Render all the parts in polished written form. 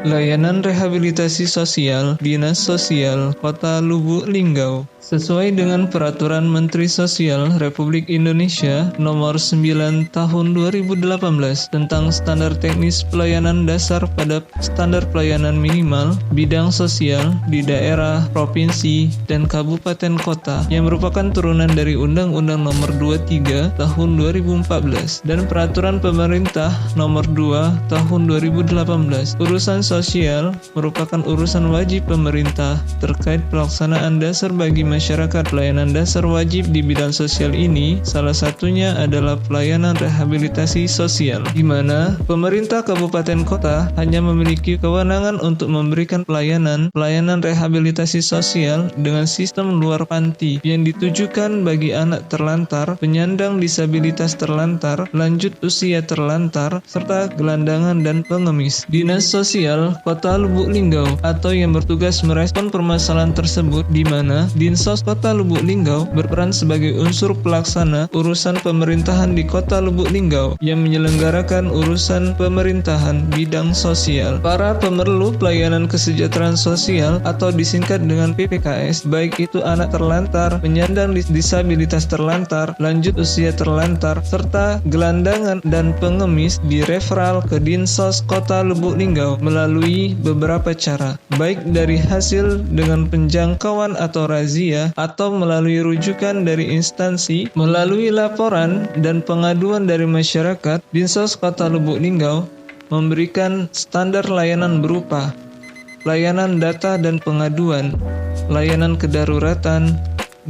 Layanan Rehabilitasi Sosial Dinas Sosial Kota Lubuk Linggau sesuai dengan Peraturan Menteri Sosial Republik Indonesia Nomor 9 Tahun 2018 tentang Standar Teknis Pelayanan Dasar pada Standar Pelayanan Minimal Bidang Sosial di daerah, provinsi, dan kabupaten kota yang merupakan turunan dari Undang-Undang Nomor 23 Tahun 2014 dan Peraturan Pemerintah Nomor 2 Tahun 2018. Urusan sosial merupakan urusan wajib pemerintah terkait pelaksanaan dasar bagi masyarakat. Pelayanan dasar wajib di bidang sosial ini salah satunya adalah pelayanan rehabilitasi sosial, di mana pemerintah kabupaten kota hanya memiliki kewenangan untuk memberikan pelayanan rehabilitasi sosial dengan sistem luar panti yang ditujukan bagi anak terlantar, penyandang disabilitas terlantar, lanjut usia terlantar, serta gelandangan dan pengemis. Dinas Sosial Kota Lubuk Linggau atau yang bertugas merespon permasalahan tersebut, di mana Dinsos Kota Lubuk Linggau berperan sebagai unsur pelaksana urusan pemerintahan di Kota Lubuk Linggau yang menyelenggarakan urusan pemerintahan bidang sosial. Para pemerlu pelayanan kesejahteraan sosial atau disingkat dengan PPKS, baik itu anak terlantar, penyandang disabilitas terlantar, lanjut usia terlantar, serta gelandangan dan pengemis direferal ke Dinsos Kota Lubuk Linggau melalui beberapa cara, baik dari hasil dengan penjangkauan atau razia, atau melalui rujukan dari instansi, melalui laporan dan pengaduan dari masyarakat. Dinsos Kota Lubuk Linggau memberikan standar layanan berupa layanan data dan pengaduan, layanan kedaruratan,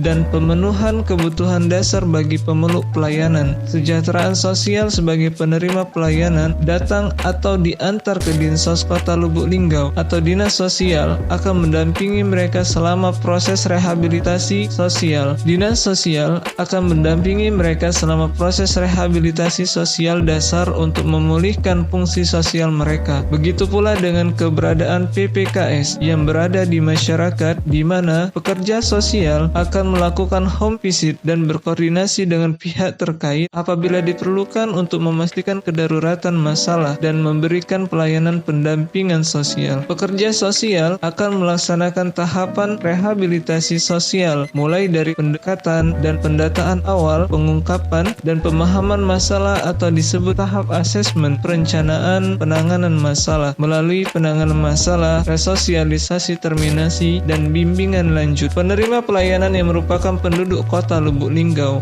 dan pemenuhan kebutuhan dasar bagi pemeluk pelayanan. Kesejahteraan sosial sebagai penerima pelayanan datang atau diantar ke Dinsos Kota Lubuk Linggau atau Dinas Sosial akan mendampingi mereka selama proses rehabilitasi sosial. Dinas Sosial akan mendampingi mereka selama proses rehabilitasi sosial dasar untuk memulihkan fungsi sosial mereka. Begitu pula dengan keberadaan PPKS yang berada di masyarakat, di mana pekerja sosial akan melakukan home visit dan berkoordinasi dengan pihak terkait apabila diperlukan untuk memastikan kedaruratan masalah dan memberikan pelayanan pendampingan sosial. Pekerja sosial akan melaksanakan tahapan rehabilitasi sosial mulai dari pendekatan dan pendataan awal, pengungkapan dan pemahaman masalah atau disebut tahap asesmen, perencanaan penanganan masalah, melalui penanganan masalah, resosialisasi terminasi, dan bimbingan lanjut. Penerima pelayanan yang merupakan penduduk Kota Lubuk Linggau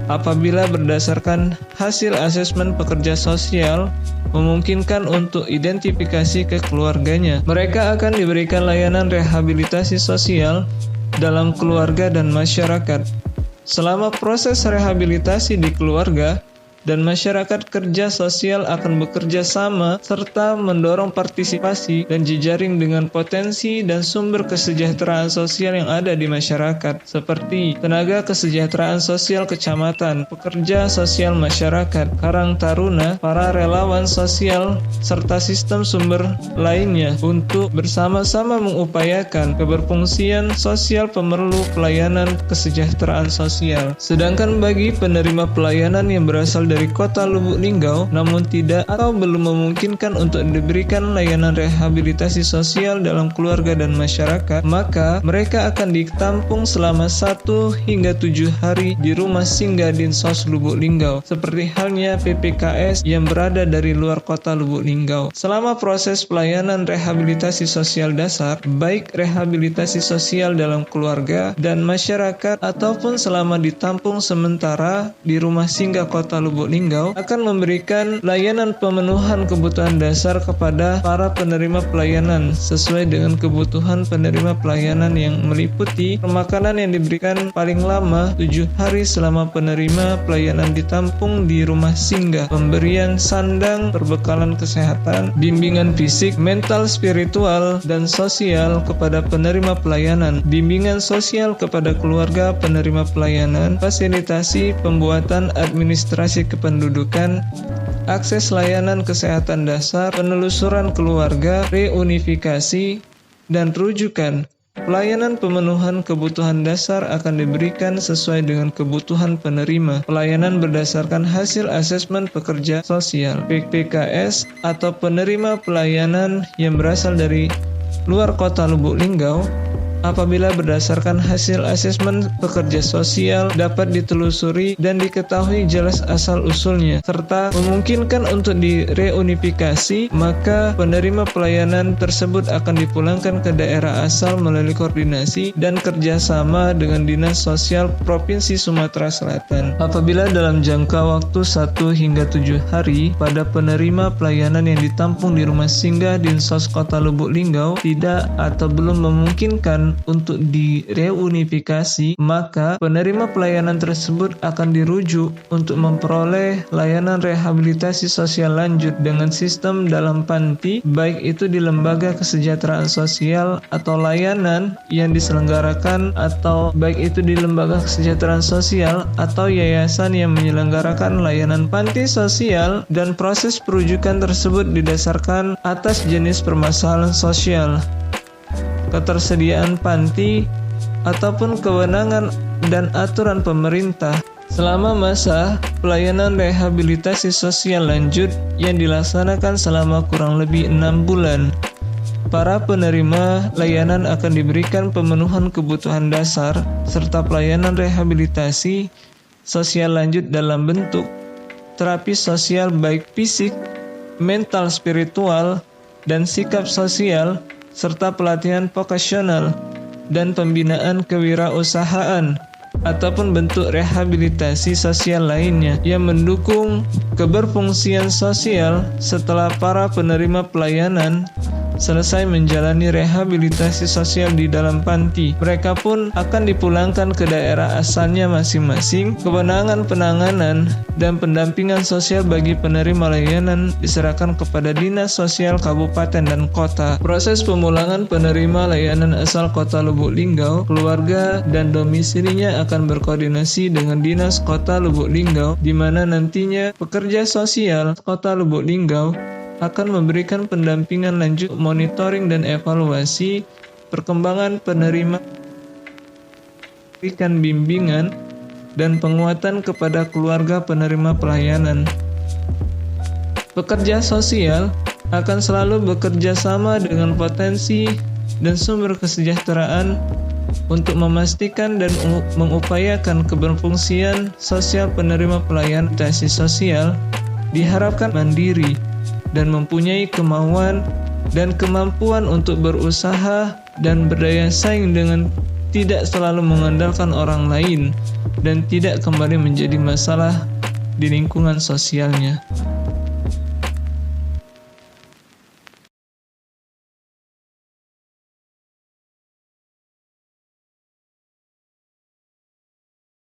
apabila berdasarkan hasil asesmen pekerja sosial memungkinkan untuk identifikasi ke keluarganya. Mereka akan diberikan layanan rehabilitasi sosial dalam keluarga dan masyarakat. Selama proses rehabilitasi di keluarga dan masyarakat, kerja sosial akan bekerja sama serta mendorong partisipasi dan jejaring dengan potensi dan sumber kesejahteraan sosial yang ada di masyarakat, seperti tenaga kesejahteraan sosial kecamatan, pekerja sosial masyarakat, Karang Taruna, para relawan sosial, serta sistem sumber lainnya untuk bersama-sama mengupayakan keberfungsian sosial pemerlu pelayanan kesejahteraan sosial. Sedangkan bagi penerima pelayanan yang berasal dari Kota Lubuk Linggau namun tidak atau belum memungkinkan untuk diberikan layanan rehabilitasi sosial dalam keluarga dan masyarakat, maka mereka akan ditampung selama 1 hingga 7 hari di rumah singgah Dinsos Lubuk Linggau, seperti halnya PPKS yang berada dari luar Kota Lubuk Linggau. Selama proses pelayanan rehabilitasi sosial dasar, baik rehabilitasi sosial dalam keluarga dan masyarakat ataupun selama ditampung sementara di rumah singgah Kota Lubuk Linggau, akan memberikan layanan pemenuhan kebutuhan dasar kepada para penerima pelayanan sesuai dengan kebutuhan penerima pelayanan yang meliputi makanan yang diberikan paling lama 7 hari selama penerima pelayanan ditampung di rumah singgah, pemberian sandang, perbekalan kesehatan, bimbingan fisik, mental, spiritual, dan sosial kepada penerima pelayanan, bimbingan sosial kepada keluarga penerima pelayanan, fasilitasi pembuatan administrasi kependudukan, akses layanan kesehatan dasar, penelusuran keluarga, reunifikasi, dan rujukan Pelayanan pemenuhan kebutuhan dasar akan diberikan sesuai dengan kebutuhan penerima. Pelayanan berdasarkan hasil asesmen pekerja sosial (PKS) atau penerima pelayanan yang berasal dari luar kota Lubuk Linggau. Apabila berdasarkan hasil asesmen pekerja sosial dapat ditelusuri dan diketahui jelas asal-usulnya, serta memungkinkan untuk direunifikasi, maka penerima pelayanan tersebut akan dipulangkan ke daerah asal melalui koordinasi dan kerjasama dengan Dinas Sosial Provinsi Sumatera Selatan. Apabila dalam jangka waktu 1 hingga 7 hari pada penerima pelayanan yang ditampung di rumah singgah Dinsos Kota Lubuk Linggau tidak atau belum memungkinkan untuk direunifikasi, maka penerima pelayanan tersebut akan dirujuk untuk memperoleh layanan rehabilitasi sosial lanjut dengan sistem dalam panti, baik itu di lembaga kesejahteraan sosial atau layanan yang diselenggarakan, atau baik itu di lembaga kesejahteraan sosial atau yayasan yang menyelenggarakan layanan panti sosial, dan proses perujukan tersebut didasarkan atas jenis permasalahan sosial, ketersediaan panti, ataupun kewenangan dan aturan pemerintah. Selama masa pelayanan rehabilitasi sosial lanjut yang dilaksanakan selama kurang lebih 6 bulan, para penerima layanan akan diberikan pemenuhan kebutuhan dasar serta pelayanan rehabilitasi sosial lanjut dalam bentuk terapi sosial baik fisik, mental, spiritual, dan sikap sosial, serta pelatihan vokasional dan pembinaan kewirausahaan ataupun bentuk rehabilitasi sosial lainnya yang mendukung keberfungsian sosial. Setelah para penerima pelayanan selesai menjalani rehabilitasi sosial di dalam panti, mereka pun akan dipulangkan ke daerah asalnya masing-masing. Kewenangan penanganan dan pendampingan sosial bagi penerima layanan diserahkan kepada Dinas Sosial Kabupaten dan Kota. Proses pemulangan penerima layanan asal Kota Lubuk Linggau, keluarga dan domisilinya akan berkoordinasi dengan Dinas Kota Lubuk Linggau, di mana nantinya pekerja sosial Kota Lubuk Linggau akan memberikan pendampingan lanjut, monitoring dan evaluasi perkembangan penerima, berikan bimbingan dan penguatan kepada keluarga penerima pelayanan. Pekerja sosial akan selalu bekerja sama dengan potensi dan sumber kesejahteraan untuk memastikan dan mengupayakan keberfungsian sosial penerima pelayanan rehabilitasi sosial. Diharapkan mandiri dan mempunyai kemauan dan kemampuan untuk berusaha dan berdaya saing dengan tidak selalu mengandalkan orang lain dan tidak kembali menjadi masalah di lingkungan sosialnya.